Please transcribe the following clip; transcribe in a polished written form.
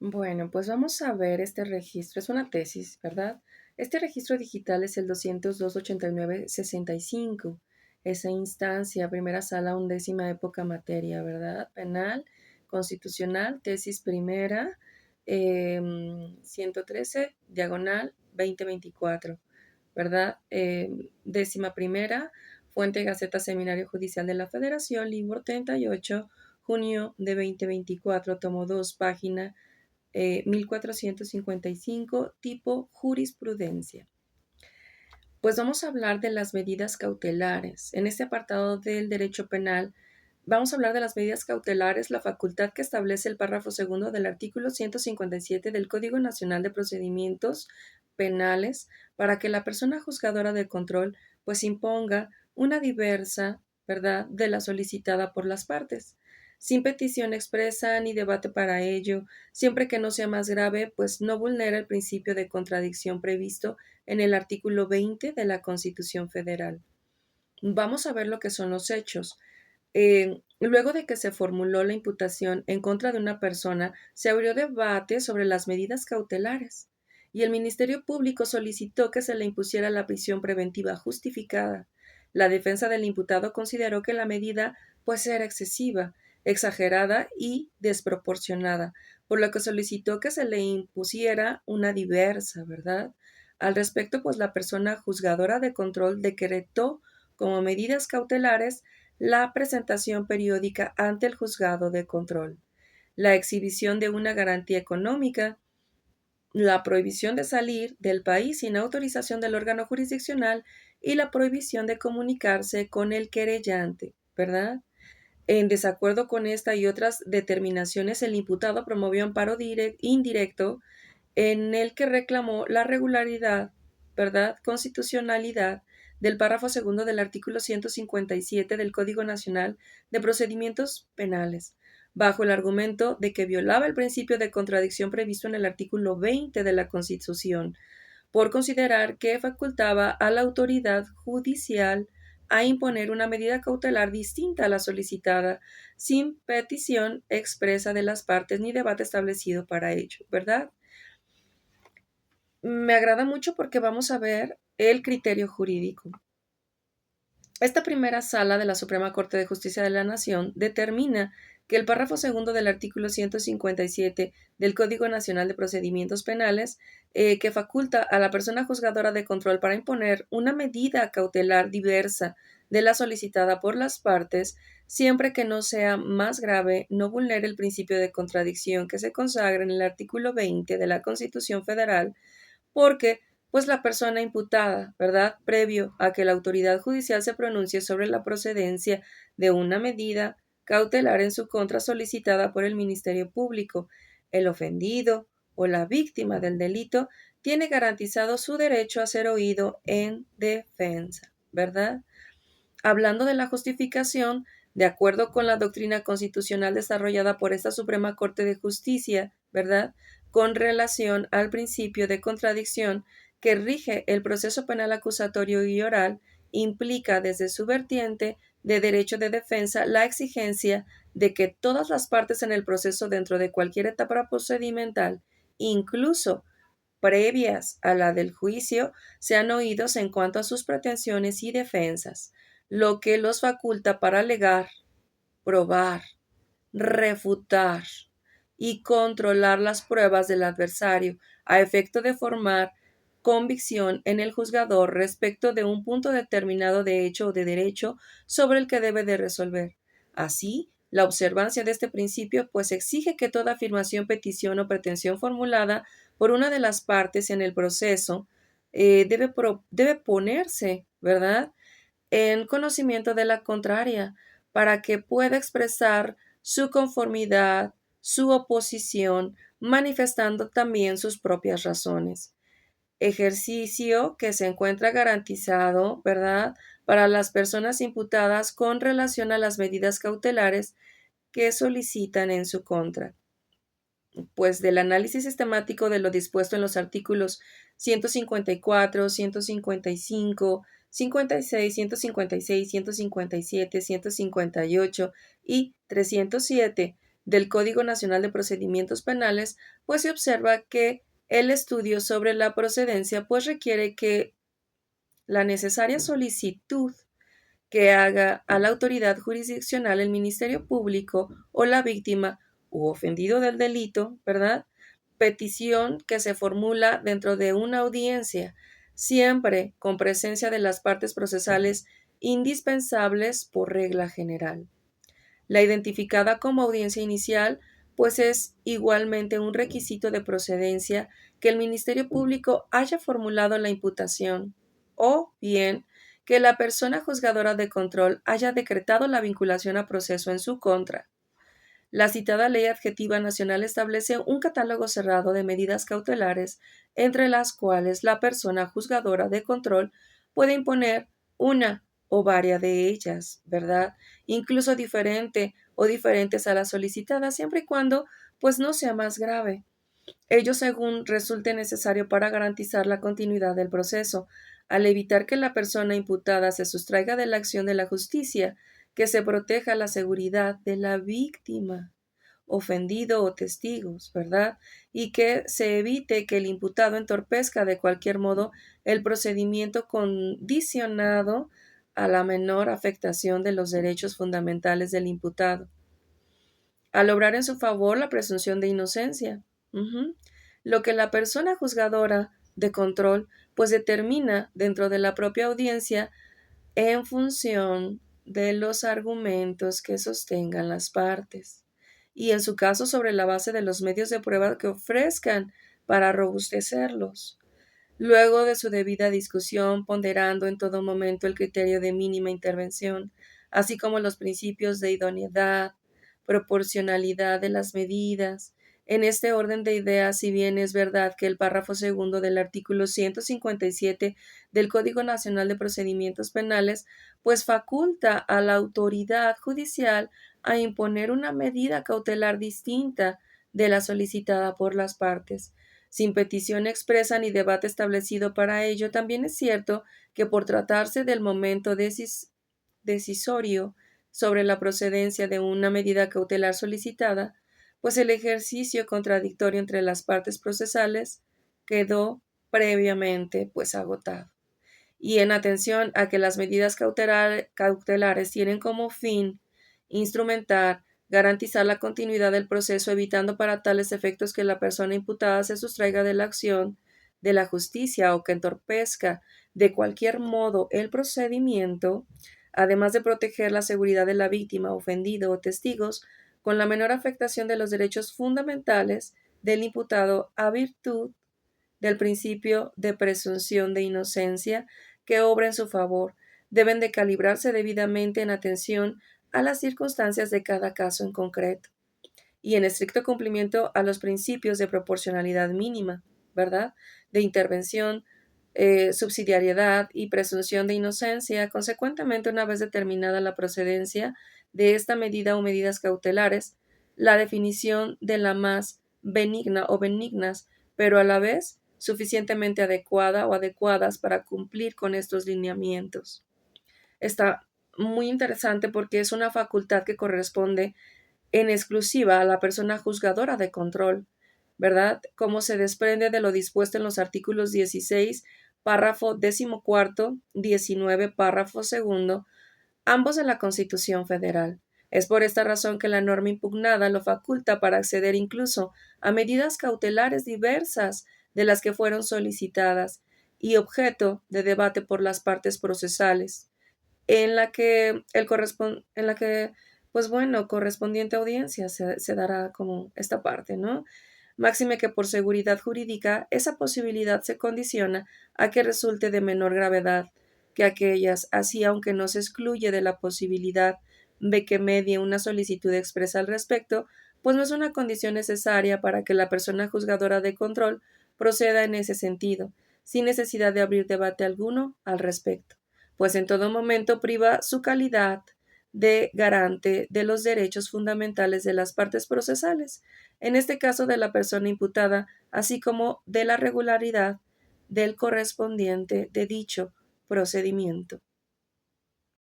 Bueno, pues vamos a ver este registro. Es una tesis, ¿verdad? Este registro digital es el 202-89-65. Esa instancia, primera sala, undécima época materia, ¿verdad? Penal, constitucional, tesis primera, 113, diagonal, 2024, ¿verdad? Décima primera, fuente Gaceta Seminario Judicial de la Federación, libro 38, junio de 2024, tomo 2, página 1455, tipo jurisprudencia. Pues vamos a hablar de las medidas cautelares. En este apartado del derecho penal, vamos a hablar de las medidas cautelares, la facultad que establece el párrafo segundo del artículo 157 del Código Nacional de Procedimientos Penales para que la persona juzgadora de control pues imponga una diversa, ¿verdad?, de la solicitada por las partes, sin petición expresa ni debate para ello, siempre que no sea más grave, pues no vulnera el principio de contradicción previsto en el artículo 20 de la Constitución Federal. Vamos a ver lo que son los hechos. Luego de que se formuló la imputación en contra de una persona, se abrió debate sobre las medidas cautelares y el Ministerio Público solicitó que se le impusiera la prisión preventiva justificada. La defensa del imputado consideró que la medida pues era excesiva, exagerada y desproporcionada, por lo que solicitó que se le impusiera una diversa, ¿verdad? Al respecto, pues la persona juzgadora de control decretó como medidas cautelares la presentación periódica ante el juzgado de control, la exhibición de una garantía económica, la prohibición de salir del país sin autorización del órgano jurisdiccional y la prohibición de comunicarse con el querellante, ¿verdad? En desacuerdo con esta y otras determinaciones, el imputado promovió amparo indirecto en el que reclamó la regularidad, ¿verdad?, constitucionalidad del párrafo segundo del artículo 157 del Código Nacional de Procedimientos Penales, bajo el argumento de que violaba el principio de contradicción previsto en el artículo 20 de la Constitución, por considerar que facultaba a la autoridad judicial a imponer una medida cautelar distinta a la solicitada, sin petición expresa de las partes ni debate establecido para ello, ¿verdad? Me agrada mucho porque vamos a ver el criterio jurídico. Esta primera sala de la Suprema Corte de Justicia de la Nación determina que el párrafo segundo del artículo 157 del Código Nacional de Procedimientos Penales, que faculta a la persona juzgadora de control para imponer una medida cautelar diversa de la solicitada por las partes, siempre que no sea más grave, no vulnere el principio de contradicción que se consagra en el artículo 20 de la Constitución Federal, porque pues la persona imputada, ¿verdad?, previo a que la autoridad judicial se pronuncie sobre la procedencia de una medida cautelar en su contra solicitada por el Ministerio Público, el ofendido o la víctima del delito tiene garantizado su derecho a ser oído en defensa, ¿verdad? Hablando de la justificación, de acuerdo con la doctrina constitucional desarrollada por esta Suprema Corte de Justicia, ¿verdad?, con relación al principio de contradicción que rige el proceso penal acusatorio y oral, implica desde su vertiente de derecho de defensa la exigencia de que todas las partes en el proceso dentro de cualquier etapa procedimental, incluso previas a la del juicio, sean oídos en cuanto a sus pretensiones y defensas, lo que los faculta para alegar, probar, refutar y controlar las pruebas del adversario a efecto de formar convicción en el juzgador respecto de un punto determinado de hecho o de derecho sobre el que debe de resolver. Así, la observancia de este principio pues exige que toda afirmación, petición o pretensión formulada por una de las partes en el proceso debe ponerse, ¿verdad?, en conocimiento de la contraria, para que pueda expresar su conformidad, su oposición, manifestando también sus propias razones. Ejercicio que se encuentra garantizado, ¿verdad?, para las personas imputadas con relación a las medidas cautelares que solicitan en su contra. Pues del análisis sistemático de lo dispuesto en los artículos 154, 155, 56, 156, 157, 158 y 307 del Código Nacional de Procedimientos Penales, pues se observa que el estudio sobre la procedencia pues requiere que la necesaria solicitud que haga a la autoridad jurisdiccional el Ministerio Público o la víctima u ofendido del delito, ¿verdad? Petición que se formula dentro de una audiencia, siempre con presencia de las partes procesales indispensables por regla general. La identificada como audiencia inicial, pues es igualmente un requisito de procedencia que el Ministerio Público haya formulado la imputación o bien que la persona juzgadora de control haya decretado la vinculación a proceso en su contra. La citada Ley Adjetiva Nacional establece un catálogo cerrado de medidas cautelares, entre las cuales la persona juzgadora de control puede imponer una o varias de ellas, ¿verdad? Incluso diferente o diferentes a las solicitadas, siempre y cuando pues no sea más grave. Ello según resulte necesario para garantizar la continuidad del proceso, al evitar que la persona imputada se sustraiga de la acción de la justicia, que se proteja la seguridad de la víctima, ofendido o testigos, ¿verdad? Y que se evite que el imputado entorpezca de cualquier modo el procedimiento condicionado a la menor afectación de los derechos fundamentales del imputado, al obrar en su favor la presunción de inocencia. Ujú. Lo que la persona juzgadora de control pues determina dentro de la propia audiencia en función de los argumentos que sostengan las partes y en su caso sobre la base de los medios de prueba que ofrezcan para robustecerlos. Luego de su debida discusión, ponderando en todo momento el criterio de mínima intervención, así como los principios de idoneidad, proporcionalidad de las medidas. En este orden de ideas, si bien es verdad que el párrafo segundo del artículo 157 del Código Nacional de Procedimientos Penales, pues faculta a la autoridad judicial a imponer una medida cautelar distinta de la solicitada por las partes, sin petición expresa ni debate establecido para ello. También es cierto que por tratarse del momento decisorio sobre la procedencia de una medida cautelar solicitada, pues el ejercicio contradictorio entre las partes procesales quedó previamente pues agotado. Y en atención a que las medidas cautelares tienen como fin instrumentar, garantizar la continuidad del proceso, evitando para tales efectos que la persona imputada se sustraiga de la acción de la justicia o que entorpezca de cualquier modo el procedimiento, además de proteger la seguridad de la víctima, ofendido o testigos, con la menor afectación de los derechos fundamentales del imputado a virtud del principio de presunción de inocencia que obra en su favor, deben de calibrarse debidamente en atención a las circunstancias de cada caso en concreto y en estricto cumplimiento a los principios de proporcionalidad mínima, ¿verdad? De intervención, subsidiariedad y presunción de inocencia. Consecuentemente, una vez determinada la procedencia de esta medida o medidas cautelares, la definición de la más benigna o benignas, pero a la vez suficientemente adecuada o adecuadas para cumplir con estos lineamientos. Está muy interesante porque es una facultad que corresponde en exclusiva a la persona juzgadora de control, ¿verdad? Como se desprende de lo dispuesto en los artículos 16, párrafo 14, 19, párrafo segundo, ambos de la Constitución Federal. Es por esta razón que la norma impugnada lo faculta para acceder incluso a medidas cautelares diversas de las que fueron solicitadas y objeto de debate por las partes procesales, en la que pues bueno, correspondiente audiencia se dará como esta parte, ¿no? Máxime que por seguridad jurídica esa posibilidad se condiciona a que resulte de menor gravedad que aquellas, así aunque no se excluye de la posibilidad de que medie una solicitud expresa al respecto, pues no es una condición necesaria para que la persona juzgadora de control proceda en ese sentido, sin necesidad de abrir debate alguno al respecto, pues en todo momento priva su calidad de garante de los derechos fundamentales de las partes procesales, en este caso de la persona imputada, así como de la regularidad del correspondiente de dicho procedimiento.